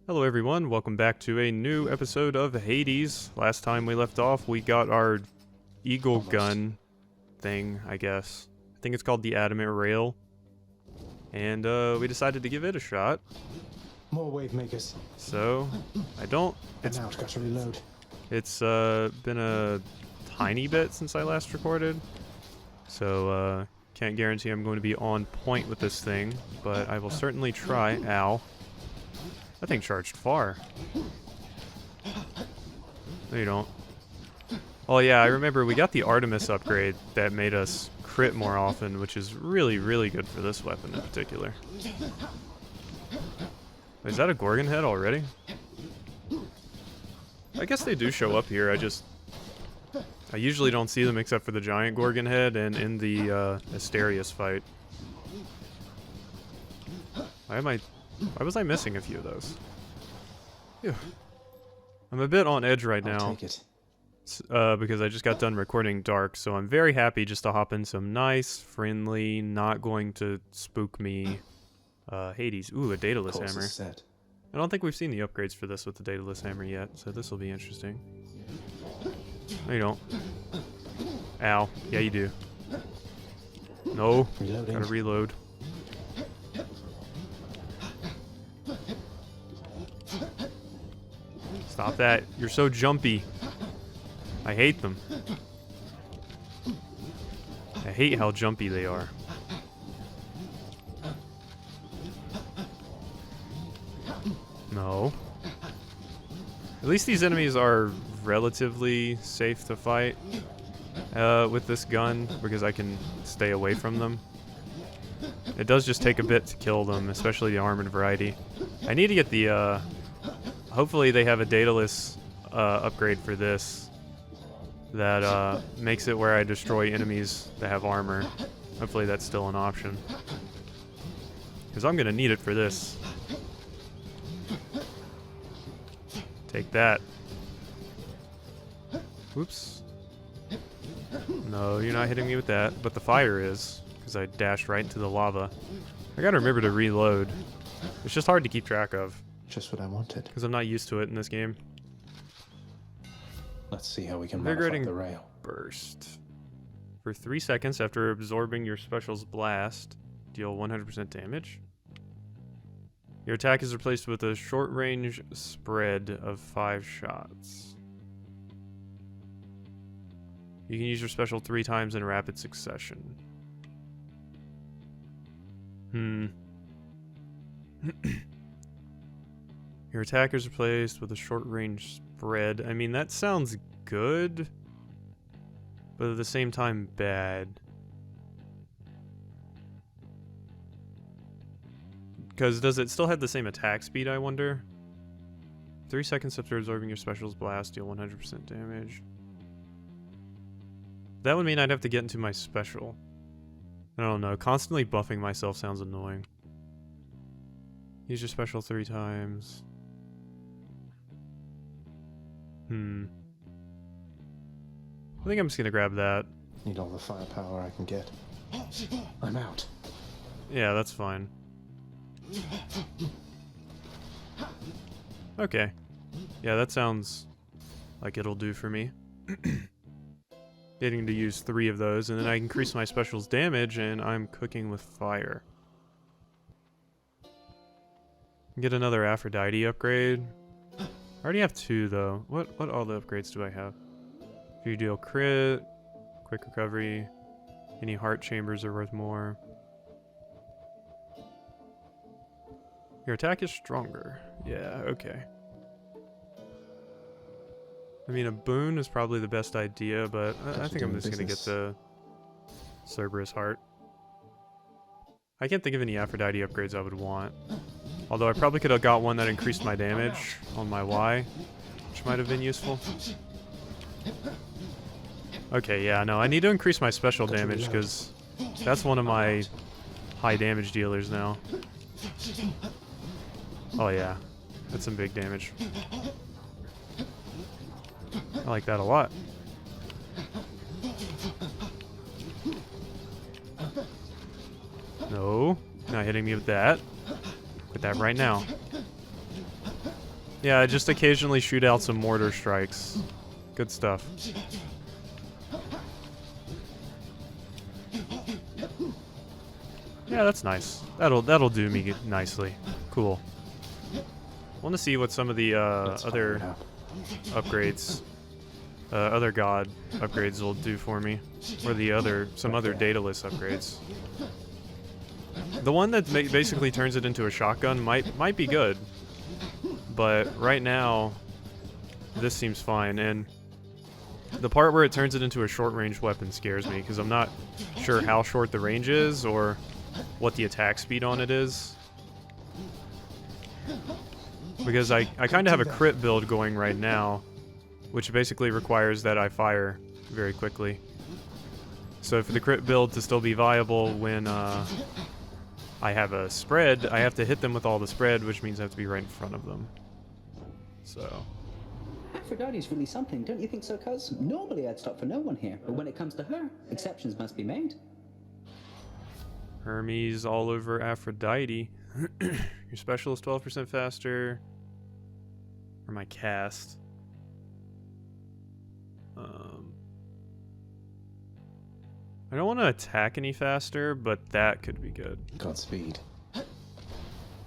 Hello everyone, welcome back to a new episode of Hades. Last time we left off, we got our eagle gun thing, I guess. I think it's called the adamant rail. And we decided to give it a shot. More wave makers. So, I don't... It's now got to reload. It's been a tiny bit since I last recorded. So, can't guarantee I'm going to be on point with this thing, but I will certainly try. Ow. That thing charged far. No, you don't. Oh yeah, I remember we got the Artemis upgrade that made us crit more often, which is really, really good for this weapon in particular. Wait, is that a Gorgon head already? I guess they do show up here, I usually don't see them except for the giant Gorgon head and in the Asterius fight. Why was I missing a few of those? Phew. I'm a bit on edge right now. I'll take it. Because I just got done recording Dark, so I'm very happy just to hop in some nice, friendly, not going to spook me Hades. Ooh, a Daedalus hammer. Set. I don't think we've seen the upgrades for this with the Daedalus hammer yet, so this will be interesting. No, you don't. Ow. Yeah, you do. No. Reloading. Gotta reload. Stop that. You're so jumpy. I hate them. I hate how jumpy they are. No. At least these enemies are relatively safe to fight with this gun because I can stay away from them. It does just take a bit to kill them, especially the armored variety. I need to get the hopefully they have a Daedalus upgrade for this that makes it where I destroy enemies that have armor. Hopefully that's still an option. Because I'm going to need it for this. Take that. Whoops. No, you're not hitting me with that, but the fire is, because I dashed right into the lava. I gotta remember to reload. It's just hard to keep track of. Just what I wanted. Because I'm not used to it in this game. Let's see how we can Invigorating modify the rail. burst. For 3 seconds after absorbing your special's blast, deal 100% damage. Your attack is replaced with a short-range spread of 5 shots. You can use your special 3 times in rapid succession. Your attack is replaced with a short-range spread. I mean, that sounds good, but at the same time, bad. Because does it still have the same attack speed, I wonder? 3 seconds after absorbing your special's blast, deal 100% damage. That would mean I'd have to get into my special. I don't know. Constantly buffing myself sounds annoying. Use your special 3 times. I think I'm just gonna grab that. Need all the firepower I can get. I'm out. Yeah, that's fine. Okay. Yeah, that sounds like it'll do for me. Getting to use 3 of those, and then I increase my special's damage, and I'm cooking with fire. Get another Aphrodite upgrade. I already have 2 though. What all the upgrades do I have? If you deal crit, quick recovery, any heart chambers are worth more. Your attack is stronger. Yeah, okay. I mean, a boon is probably the best idea, but I think I'm just gonna get the Cerberus heart. I can't think of any Aphrodite upgrades I would want. Although I probably could have got one that increased my damage on my Y, which might have been useful. Okay, yeah, no, I need to increase my special damage because that's one of my high damage dealers now. Oh yeah, that's some big damage. I like that a lot. No, not hitting me with that. With that right now. Yeah, I just occasionally shoot out some mortar strikes. Good stuff. Yeah, that's nice. That'll do me nicely. Cool. Want to see what some of the other upgrades, other god upgrades will do for me, or some other dataless upgrades. The one that basically turns it into a shotgun might be good, but right now this seems fine. And the part where it turns it into a short-range weapon scares me because I'm not sure how short the range is or what the attack speed on it is. Because I kind of have a crit build going right now, which basically requires that I fire very quickly. So for the crit build to still be viable when I have a spread, I have to hit them with all the spread, which means I have to be right in front of them. So... Aphrodite's really something, don't you think so, cuz? Normally I'd stop for no one here, but when it comes to her, exceptions must be made. Hermes all over Aphrodite. Your special is 12% faster. Or my cast. I don't want to attack any faster, but that could be good. Godspeed.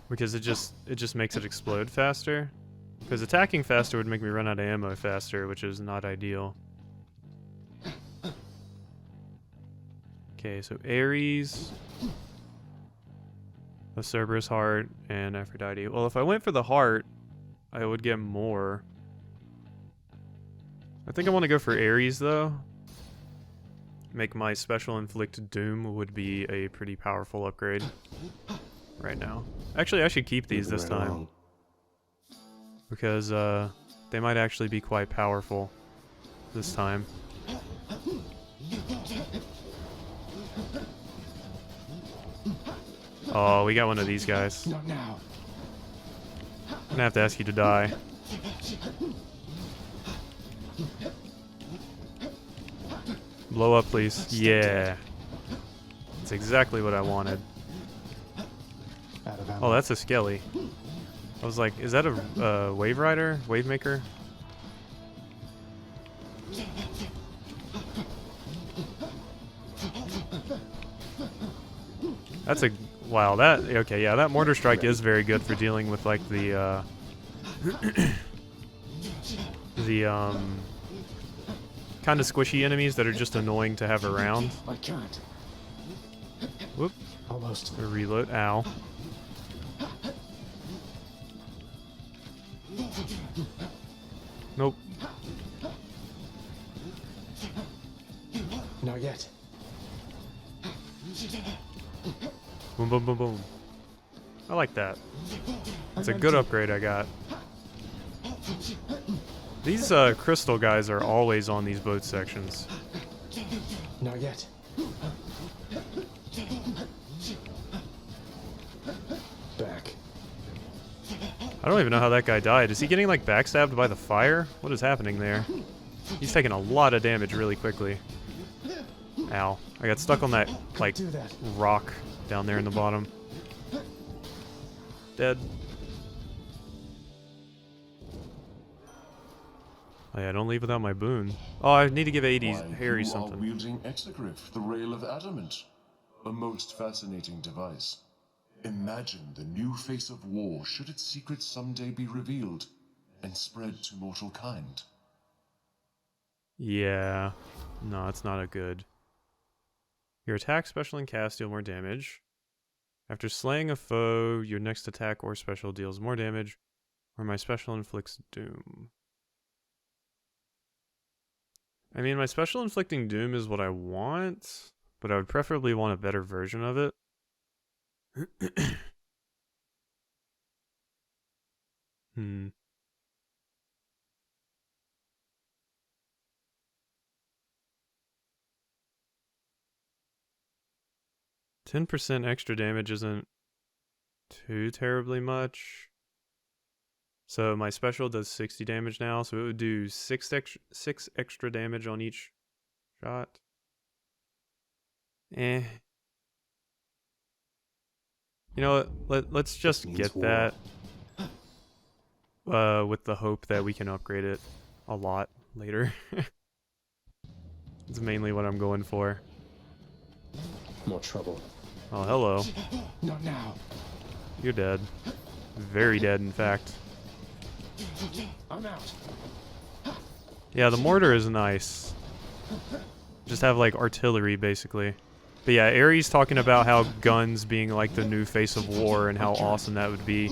Because it just makes it explode faster. Because attacking faster would make me run out of ammo faster, which is not ideal. Okay, so Ares, the Cerberus heart, and Aphrodite. Well, if I went for the heart, I would get more. I think I want to go for Ares, though. Make my special inflict doom would be a pretty powerful upgrade right now. Actually, I should keep these this time. Because they might actually be quite powerful this time. Oh, we got one of these guys. Not now. I'm gonna have to ask you to die. Blow up, please. Yeah. That's exactly what I wanted. Oh, that's a skelly. I was like, is that a wave rider? Wave maker? That's a... Wow, that... Okay, yeah, that mortar strike is very good for dealing with, like, the, kind of squishy enemies that are just annoying to have around. I can't. Whoop. Almost. Reload. Ow. Nope. Not yet. Boom, boom, boom, boom. I like that. It's a good upgrade I got. These crystal guys are always on these boat sections. Not yet. Back. I don't even know how that guy died. Is he getting like backstabbed by the fire? What is happening there? He's taking a lot of damage really quickly. Ow. I got stuck on that, like, rock down there in the bottom. Dead. Oh yeah, don't leave without my boon. Oh, I need to give Harry something. You are wielding Exegryph, the rail of adamant. A most fascinating device. Imagine the new face of war should its secrets someday be revealed and spread to mortal kind. Yeah. No, it's not a good. Your attack, special, and cast deal more damage. After slaying a foe, your next attack or special deals more damage, or my special inflicts doom. I mean, my special inflicting doom is what I want, but I would preferably want a better version of it. 10% extra damage isn't too terribly much. So my special does 60 damage now, so it would do 6 extra damage on each shot. Eh. You know what? Let's just get that. with the hope that we can upgrade it a lot later. It's mainly what I'm going for. More trouble. Oh, hello. Not now. You're dead. Very dead, in fact. I'm out. Yeah, the mortar is nice. Just have, like, artillery, basically. But yeah, Ares talking about how guns being, like, the new face of war and how awesome that would be.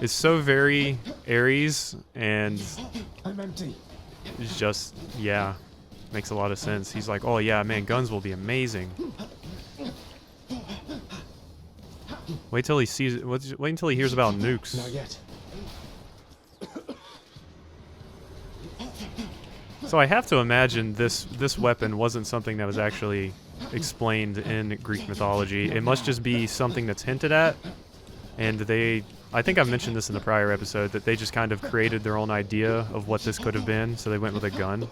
It's so very Ares, and I'm empty. it's just, yeah, makes a lot of sense. He's like, oh yeah, man, guns will be amazing. Wait till he sees, wait until he hears about nukes. Not yet. So I have to imagine this weapon wasn't something that was actually explained in Greek mythology. It must just be something that's hinted at, and I think I've mentioned this in the prior episode, that they just kind of created their own idea of what this could have been, so they went with a gun.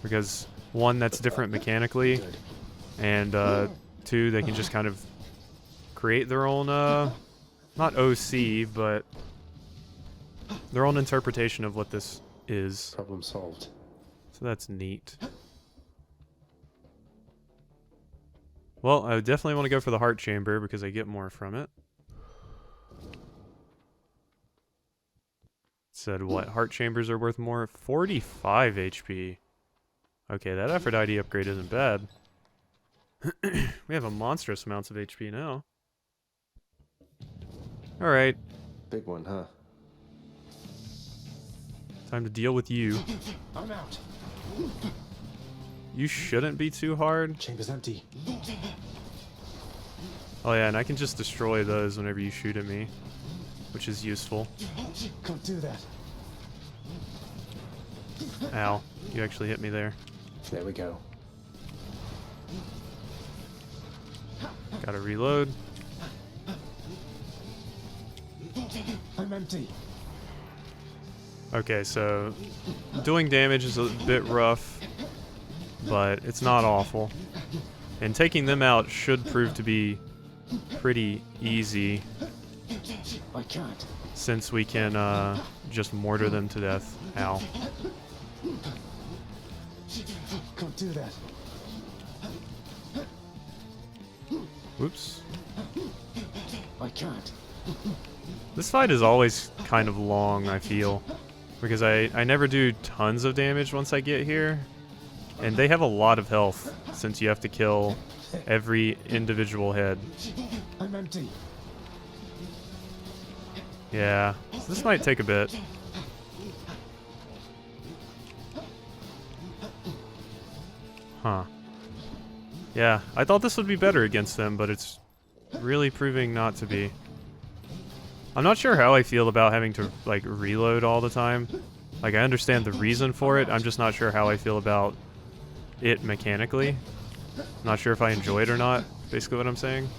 Because, one, that's different mechanically, and two, they can just kind of create their own, not OC, but their own interpretation of what this is. Problem solved. So that's neat. Well, I definitely want to go for the heart chamber because I get more from it. Said what? Heart chambers are worth more? 45 HP. Okay, that Aphrodite upgrade isn't bad. We have a monstrous amounts of HP now. Alright. Big one, huh? Time to deal with you. I'm out. You shouldn't be too hard. Chamber's empty. Oh yeah, and I can just destroy those whenever you shoot at me, which is useful. Can't do that. Ow, you actually hit me there. There we go. Gotta reload. I'm empty. Okay, so doing damage is a bit rough, but it's not awful. And taking them out should prove to be pretty easy, I can't. since we can just mortar them to death. Ow. Can't do that. Whoops. I can't. This fight is always kind of long, I feel, because I never do tons of damage once I get here, and they have a lot of health since you have to kill every individual head. I'm empty. Yeah, so this might take a bit. Huh. Yeah, I thought this would be better against them, but it's really proving not to be. I'm not sure how I feel about having to, like, reload all the time. Like, I understand the reason for it, I'm just not sure how I feel about it mechanically. Not sure if I enjoy it or not, basically what I'm saying.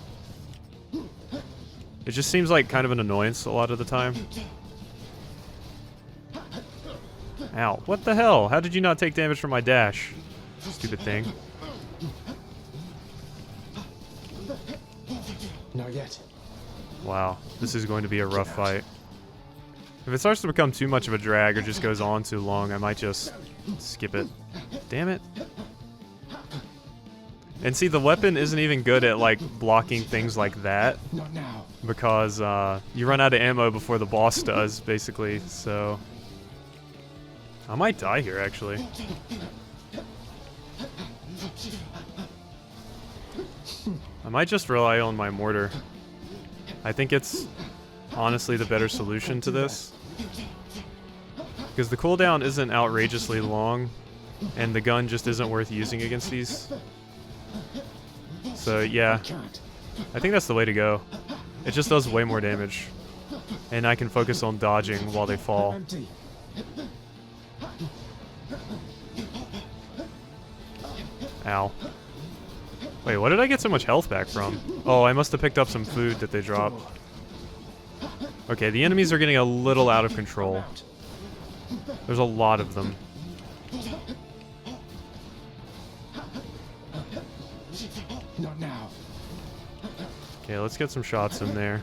It just seems like kind of an annoyance a lot of the time. Ow, what the hell? How did you not take damage from my dash? Stupid thing. Not yet. Wow, this is going to be a rough fight. If it starts to become too much of a drag or just goes on too long, I might just skip it. Damn it. And see, the weapon isn't even good at, like, blocking things like that. Not now. Because you run out of ammo before the boss does, basically, so... I might die here, actually. I might just rely on my mortar. I think it's honestly the better solution to this. Because the cooldown isn't outrageously long, and the gun just isn't worth using against these. So yeah, I think that's the way to go. It just does way more damage. And I can focus on dodging while they fall. Empty. Ow. Wait, what did I get so much health back from? Oh, I must have picked up some food that they dropped. Okay, the enemies are getting a little out of control. There's a lot of them. Not now. Okay, let's get some shots in there.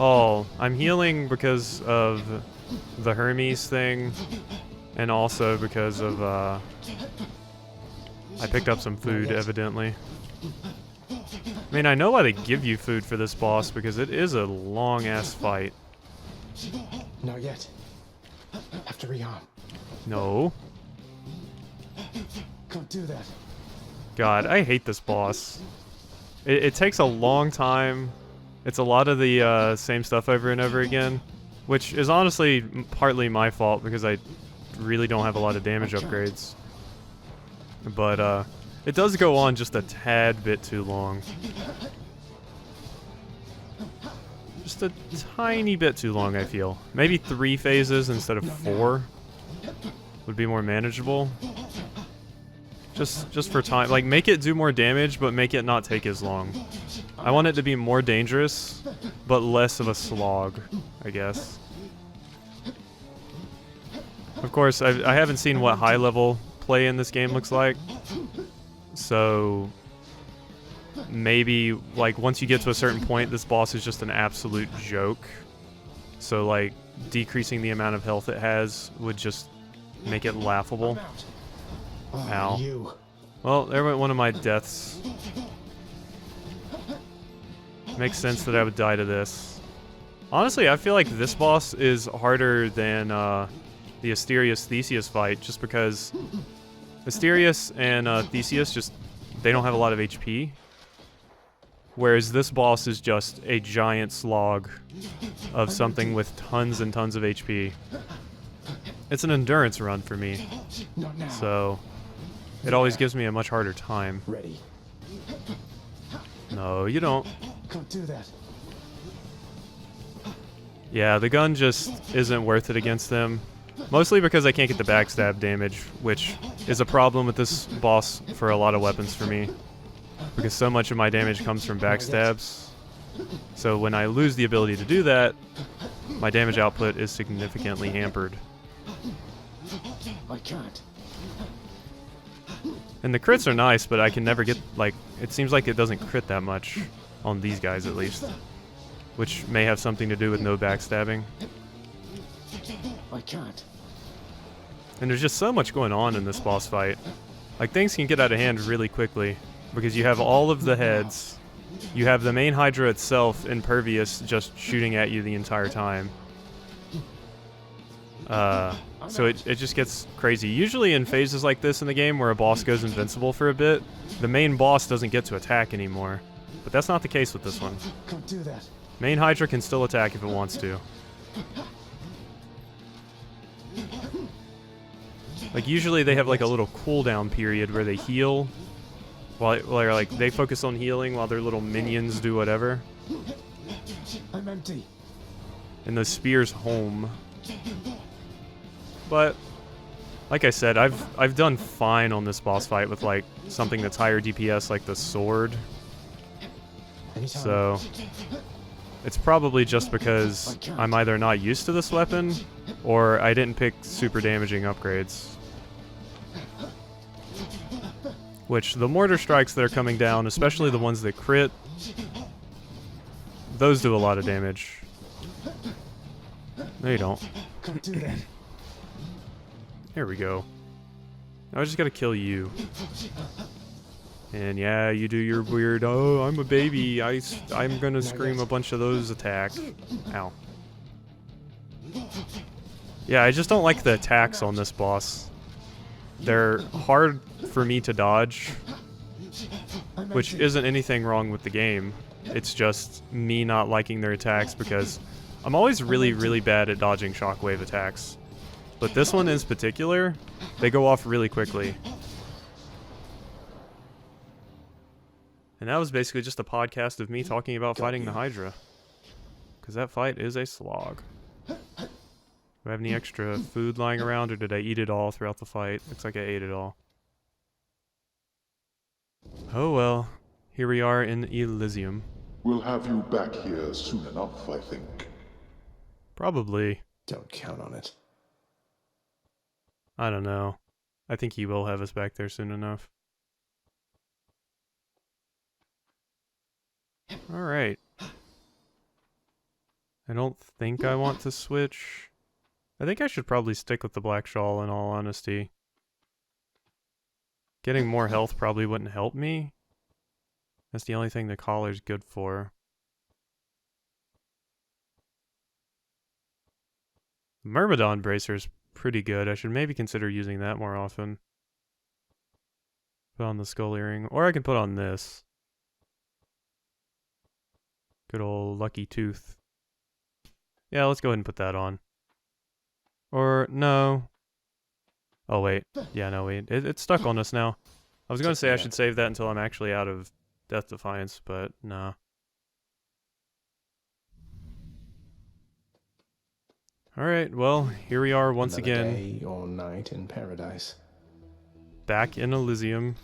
Oh, I'm healing because of the Hermes thing, and also because of, I picked up some food, evidently. I mean, I know why they give you food for this boss, because it is a long-ass fight. Not yet. Have to rearm. No. Can't do that. God, I hate this boss. It takes a long time. It's a lot of the same stuff over and over again, which is honestly partly my fault because I really don't have a lot of damage upgrades. But it does go on just a tad bit too long. Just a tiny bit too long, I feel. Maybe 3 phases instead of 4 would be more manageable. Just for time. Like, make it do more damage, but make it not take as long. I want it to be more dangerous, but less of a slog, I guess. Of course, I haven't seen what high-level play in this game looks like. So, maybe, like, once you get to a certain point, this boss is just an absolute joke. So, like, decreasing the amount of health it has would just make it laughable. Ow. You. Well, there went one of my deaths. Makes sense that I would die to this. Honestly, I feel like this boss is harder than the Asterius-Theseus fight, just because Asterius and Theseus just, they don't have a lot of HP. Whereas this boss is just a giant slog of something with tons and tons of HP. It's an endurance run for me. So, it always gives me a much harder time. Ready. No, you don't. Can't do that. Yeah, the gun just isn't worth it against them. Mostly because I can't get the backstab damage, which is a problem with this boss for a lot of weapons for me. Because so much of my damage comes from backstabs. So when I lose the ability to do that, my damage output is significantly hampered. I can't. And the crits are nice, but I can never get, like, it seems like it doesn't crit that much. On these guys, at least. Which may have something to do with no backstabbing. I can't. And there's just so much going on in this boss fight. Like, things can get out of hand really quickly. Because you have all of the heads. You have the main Hydra itself, impervious, just shooting at you the entire time. So it just gets crazy. Usually in phases like this in the game where a boss goes invincible for a bit, the main boss doesn't get to attack anymore. But that's not the case with this one. Can't do that. Main Hydra can still attack if it wants to. Like, usually they have like a little cooldown period where they heal. While like, they focus on healing while their little minions do whatever. I'm empty. And the spear's home. But, like I said, I've done fine on this boss fight with like something that's higher DPS like the sword. Anytime. So, it's probably just because I'm either not used to this weapon, or I didn't pick super damaging upgrades. Which, the mortar strikes that are coming down, especially the ones that crit, those do a lot of damage. No, you don't. Can't do that. There we go. Now I just gotta kill you. And yeah, you do your weird, oh, I'm a baby, I'm gonna scream a bunch of those attack. Ow. Yeah, I just don't like the attacks on this boss. They're hard for me to dodge, which isn't anything wrong with the game. It's just me not liking their attacks because I'm always really, really bad at dodging shockwave attacks. But this one in particular, they go off really quickly. And that was basically just a podcast of me talking about fighting the Hydra. Because that fight is a slog. Do I have any extra food lying around, or did I eat it all throughout the fight? Looks like I ate it all. Oh well. Here we are in Elysium. We'll have you back here soon enough, I think. Probably. Don't count on it. I don't know. I think he will have us back there soon enough. Alright. I don't think I want to switch. I think I should probably stick with the black shawl in all honesty. Getting more health probably wouldn't help me. That's the only thing the collar's good for. Myrmidon Bracer's pretty good. I should maybe consider using that more often. Put on the skull earring. Or I can put on this. Good old Lucky Tooth. Yeah, let's go ahead and put that on. Or, no. Oh, wait. Yeah, no, wait. It's stuck on us now. I was going to say I should save that until I'm actually out of Death Defiance, but nah. Alright, well, here we are once Another again. day or night in paradise. Back in Elysium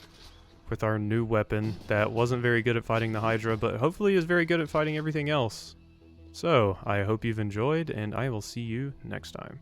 with our new weapon that wasn't very good at fighting the Hydra, but hopefully is very good at fighting everything else. So, I hope you've enjoyed, and I will see you next time.